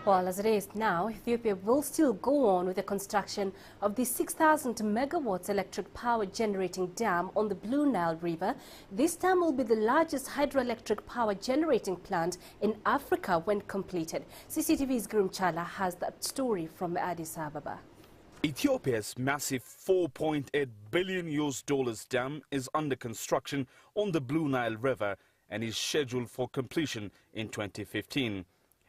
Well, as it is now, Ethiopia will still go on with the construction of the 6,000 megawatts electric power generating dam on the Blue Nile River. This dam will be the largest hydroelectric power generating plant in Africa when completed. CCTV's Gurum Chala has that story from Addis Ababa. Ethiopia's massive $4.8 billion dam is under construction on the Blue Nile River and is scheduled for completion in 2015.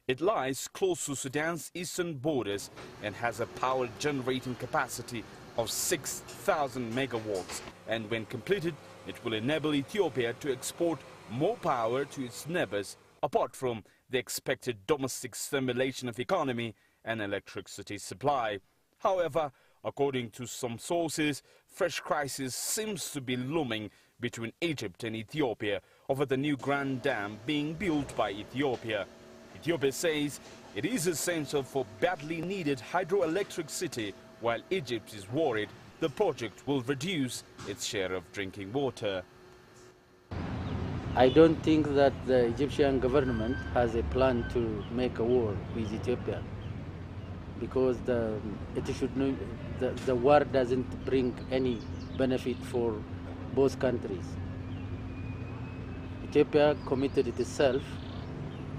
It lies close to Sudan's eastern borders and has a power generating capacity of 6,000 megawatts. And when completed, it will enable Ethiopia to export more power to its neighbors, apart from the expected domestic stimulation of economy and electricity supply. However, according to some sources, fresh crisis seems to be looming between Egypt and Ethiopia over the new grand dam being built by Ethiopia. Ethiopia says it is essential for badly needed hydroelectricity, while Egypt is worried the project will reduce its share of drinking water. I don't think that the Egyptian government has a plan to make a war with Ethiopia, because the war doesn't bring any benefit for both countries. Ethiopia committed itself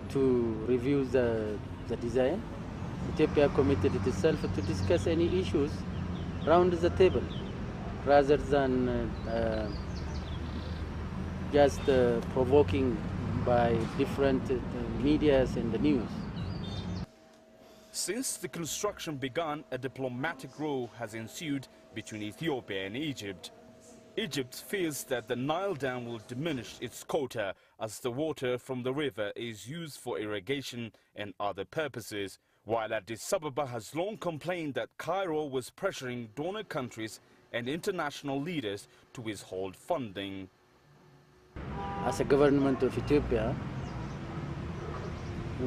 to review the design. Ethiopia committed itself to discuss any issues around the table, rather than just provoking by different medias and the news. Since the construction began, a diplomatic row has ensued between Ethiopia and Egypt. Egypt fears that the Nile Dam will diminish its quota as the water from the river is used for irrigation and other purposes, while Addis Ababa has long complained that Cairo was pressuring donor countries and international leaders to withhold funding. As a government of Ethiopia,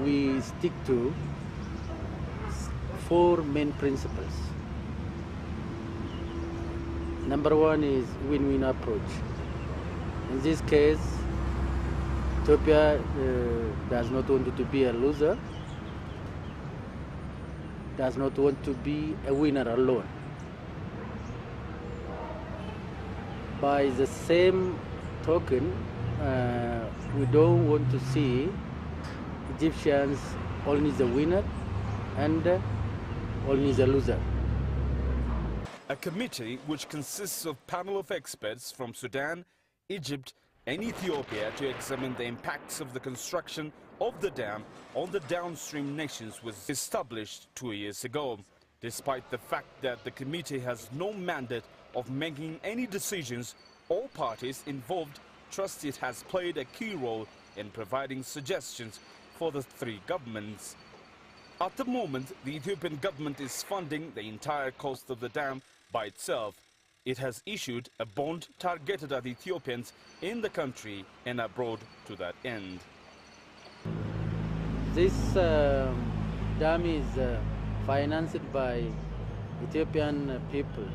we stick to 4 main principles. Number 1 is win-win approach. In this case, Ethiopia does not want to be a loser, does not want to be a winner alone. By the same token, we don't want to see Egyptians only the winner and only the loser. A committee which consists of a panel of experts from Sudan, Egypt and Ethiopia to examine the impacts of the construction of the dam on the downstream nations was established 2 years ago. Despite the fact that the committee has no mandate of making any decisions, all parties involved trust it has played a key role in providing suggestions for the 3 governments. At the moment, the Ethiopian government is funding the entire cost of the dam by itself. It has issued a bond targeted at Ethiopians in the country and abroad to that end. This dam is financed by Ethiopian people.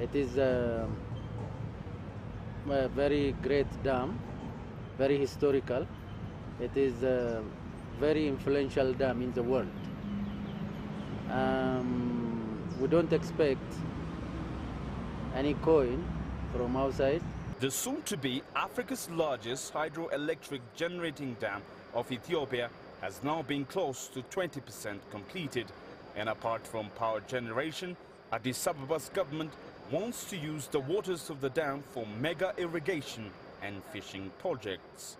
It is a very great dam, very historical. It is a very influential dam in the world. We don't expect any coin from outside. The soon-to-be Africa's largest hydroelectric generating dam of Ethiopia has now been close to 20% completed. And apart from power generation, Addis Ababa's government wants to use the waters of the dam for mega irrigation and fishing projects.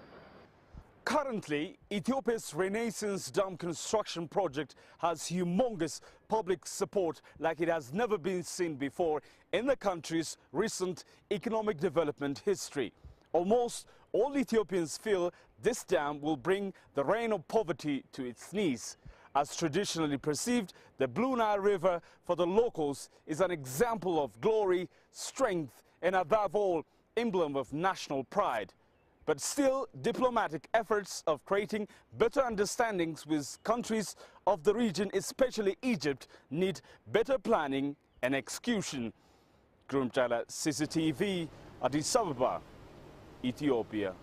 Currently, Ethiopia's Renaissance Dam construction project has humongous public support like it has never been seen before in the country's recent economic development history. Almost all Ethiopians feel this dam will bring the reign of poverty to its knees. As traditionally perceived, the Blue Nile River for the locals is an example of glory, strength, and above all, emblem of national pride. But still, diplomatic efforts of creating better understandings with countries of the region, especially Egypt, need better planning and execution. Gurum Chala, CCTV, Addis Ababa, Ethiopia.